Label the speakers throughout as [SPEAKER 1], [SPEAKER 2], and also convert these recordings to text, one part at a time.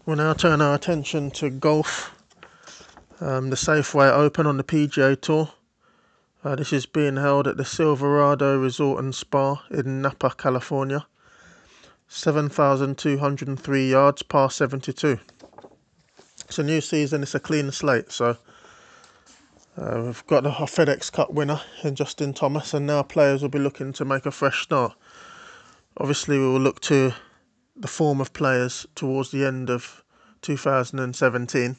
[SPEAKER 1] We'll now turn our attention to golf. The Safeway Open on the PGA Tour. This is being held at the Silverado Resort and Spa in Napa, California. 7,203 yards, par 72. It's a new season, it's a clean slate, so we've got a FedEx Cup winner in Justin Thomas, and now players will be looking to make a fresh start. Obviously, we will look to the form of players towards the end of 2017.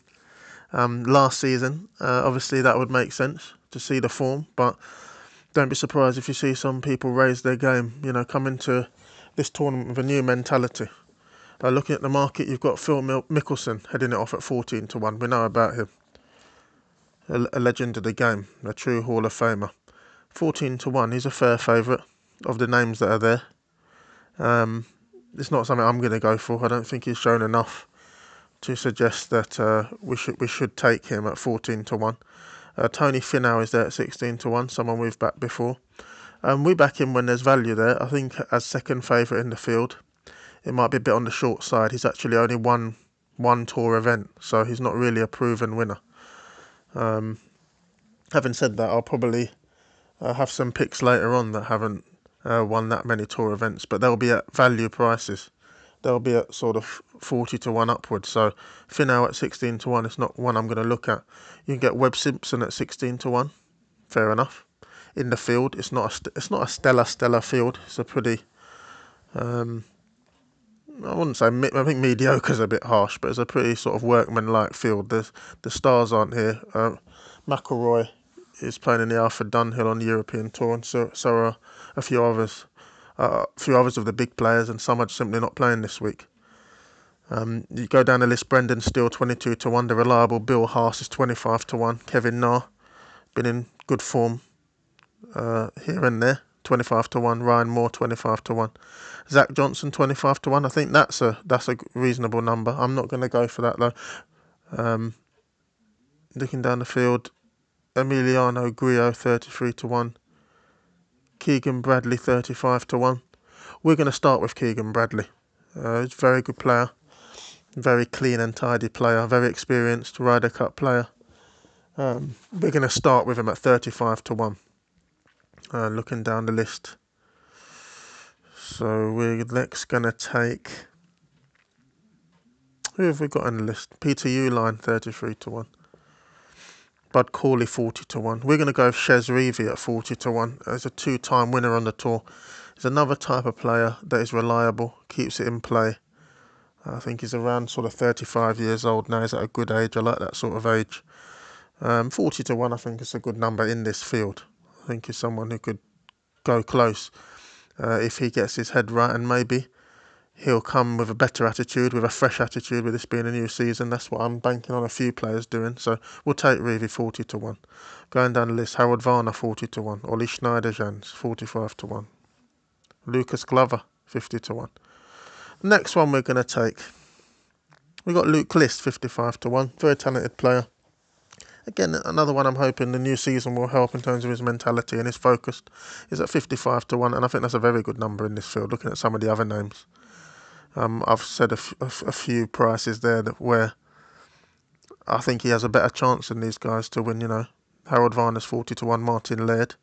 [SPEAKER 1] Last season, obviously that would make sense to see the form, but don't be surprised if you see some people raise their game, come into this tournament with a new mentality. Looking at the market, you've got Phil Mickelson heading it off at 14 to 1. We know about him. A legend of the game, a true Hall of Famer. 14 to 1, he's a fair favourite of the names that are there. It's not something I'm going to go for. I don't think he's shown enough to suggest that we should take him at 14 to 1. Tony Finau is there at 16 to 1, someone we've backed before. We back him when there's value there. I think as second favourite in the field, it might be a bit on the short side. He's actually only won one tour event, so he's not really a proven winner. Having said that, I'll probably have some picks later on that haven't won that many tour events, but they'll be at value prices. They'll be at sort of 40 to 1 upwards. So Finau at 16 to 1 is not one I'm going to look at. You can get Webb Simpson at 16 to 1. Fair enough. In the field, it's not a stellar field. It's a pretty, I wouldn't say, I think mediocre is a bit harsh, but it's a pretty sort of workman-like field. The stars aren't here. McIlroy is playing in the Alfred Dunhill on the European Tour, and so are a few others. Of the big players, and some are simply not playing this week. You go down the list, Brendan Steele 22 to 1, the reliable Bill Haas is 25 to 1, Kevin Na, been in good form here and there, 25 to 1, Ryan Moore 25 to 1, Zach Johnson 25 to 1. I think that's a reasonable number. I'm not going to go for that though. Looking down the field, Emiliano Grillo 33 to 1, Keegan Bradley 35 to 1. We're going to start with Keegan Bradley. He's a very good player, very clean and tidy player, very experienced Ryder Cup player. We're going to start with him at 35 to 1. Looking down the list. So we're next going to take... Who have we got on the list? Peter Uline 33 to 1. Bud Cauley 40 to 1. We're going to go with Chez Reavie at 40 to 1 as a two-time winner on the tour. He's another type of player that is reliable, keeps it in play. I think he's around sort of 35 years old now. He's at a good age. I like that sort of age. 40 to 1 I think is a good number in this field. I think he's someone who could go close if he gets his head right, and maybe he'll come with a better attitude, with a fresh attitude, with this being a new season. That's what I'm banking on a few players doing. So we'll take Reavie 40 to 1. Going down the list, Harold Varner 40 to 1. Ollie Schneider-Jans 45 to 1. Lucas Glover 50 to 1. Next one we're going to take, we've got Luke List 55 to 1. Very talented player. Again, another one I'm hoping the new season will help in terms of his mentality and his focus. He's at 55 to 1, and I think that's a very good number in this field, looking at some of the other names. I've said a few prices there where I think he has a better chance than these guys to win, Harold Varner's 40 to 1, Martin Laird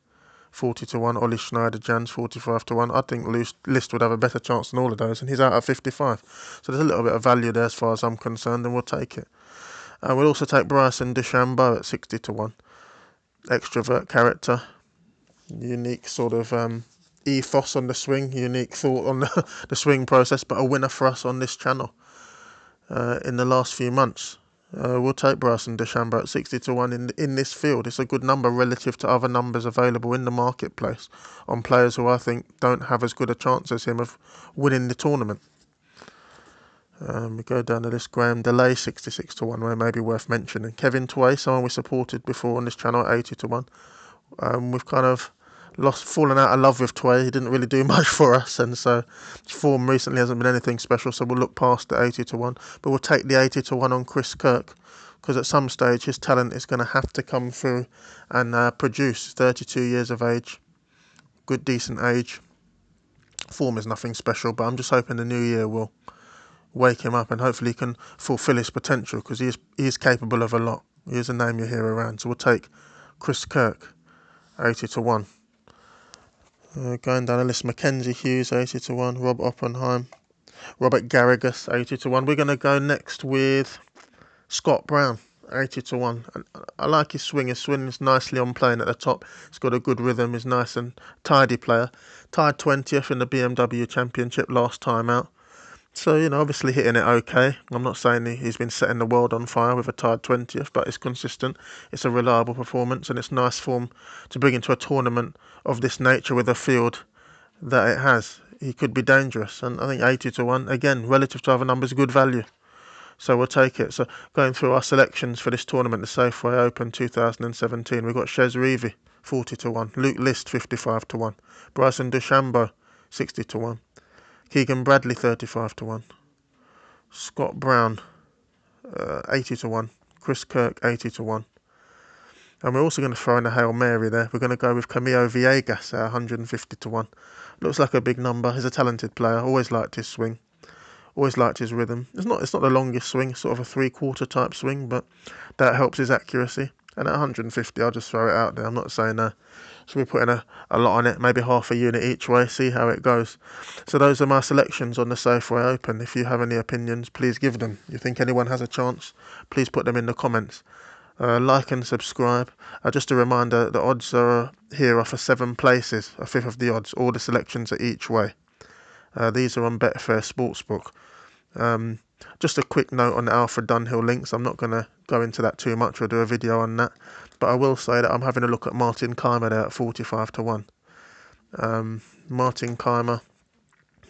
[SPEAKER 1] 40 to 1, Ollie Schneider-Jans 45 to 1. I think List would have a better chance than all of those, and he's out at 55. So there's a little bit of value there as far as I'm concerned, and we'll take it. We'll also take Bryson DeChambeau at 60 to 1. Extrovert character, unique sort of ethos on the swing, unique thought on the swing process, but a winner for us on this channel in the last few months. We'll take Bryson DeChambeau at 60 to 1 in this field. It's a good number relative to other numbers available in the marketplace on players who I think don't have as good a chance as him of winning the tournament. We go down the list. Graham Delay 66 to 1, where maybe worth mentioning. Kevin Tway, someone we supported before on this channel, at 80 to 1. We've kind of fallen out of love with Tway. He didn't really do much for us, and so his form recently hasn't been anything special, so we'll look past the 80 to 1. But we'll take the 80 to 1 on Chris Kirk, because at some stage his talent is going to have to come through and produce. 32 years of age, good decent age. Form is nothing special, but I'm just hoping the new year will wake him up and hopefully he can fulfil his potential, because he is capable of a lot. He is a name you hear around. So we'll take Chris Kirk, 80 to 1. Going down the list, Mackenzie Hughes, 80 to 1. Rob Oppenheim, Robert Garrigus, 80 to 1. We're going to go next with Scott Brown, 80 to 1. I like his swing. His swing is nicely on playing at the top. He's got a good rhythm. He's nice and tidy player. Tied 20th in the BMW Championship last time out. So, obviously hitting it okay. I'm not saying he's been setting the world on fire with a tied 20th, but it's consistent. It's a reliable performance, and it's nice form to bring into a tournament of this nature with a field that it has. He could be dangerous, and I think 80 to 1, again, relative to other numbers, good value. So we'll take it. So going through our selections for this tournament, the Safeway Open 2017, we've got Chez Reavie, 40 to 1. Luke List, 55 to 1. Bryson DeChambeau, 60 to 1. Keegan Bradley, 35 to 1. Scott Brown, 80 to 1. Chris Kirk, 80 to 1. And we're also going to throw in a Hail Mary there. We're going to go with Camilo Villegas at 150 to 1. Looks like a big number. He's a talented player. Always liked his swing. Always liked his rhythm. It's not the longest swing, sort of a 3/4 type swing, but that helps his accuracy. And at 150, I'll just throw it out there. I'm not saying should we put in a lot on it, maybe half a unit each way, see how it goes. So those are my selections on the Safeway Open. If you have any opinions, please give them. You think anyone has a chance, please put them in the comments. Like and subscribe. Just a reminder, the odds here are for 7 places, a fifth of the odds. All the selections are each way. These are on Betfair Sportsbook. Just a quick note on the Alfred Dunhill links. I'm not going to go into that too much or do a video on that, but I will say that I'm having a look at Martin Keimer there at 45 to 1. Martin Keimer,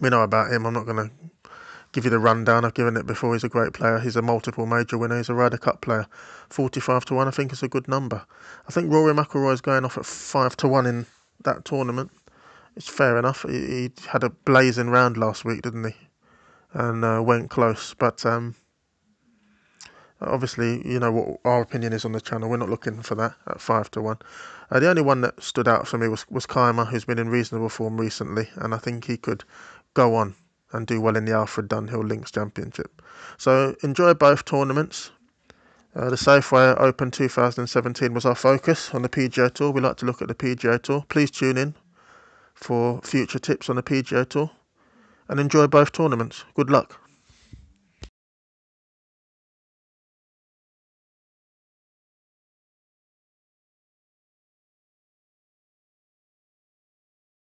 [SPEAKER 1] we know about him. I'm not going to give you the rundown. I've given it before. He's a great player. He's a multiple major winner. He's a Ryder Cup player. 45 to 1, I think, is a good number. I think Rory McIlroy is going off at 5 to 1 in that tournament. It's fair enough. He had a blazing round last week, didn't he? And went close. But obviously, you know what our opinion is on the channel. We're not looking for that at 5 to 1. The only one that stood out for me was Keimer, who's been in reasonable form recently, and I think he could go on and do well in the Alfred Dunhill Links Championship. So enjoy both tournaments. The Safeway Open 2017 was our focus on the PGA Tour. We like to look at the PGA Tour. Please tune in for future tips on the PGA Tour and enjoy both tournaments. Good luck.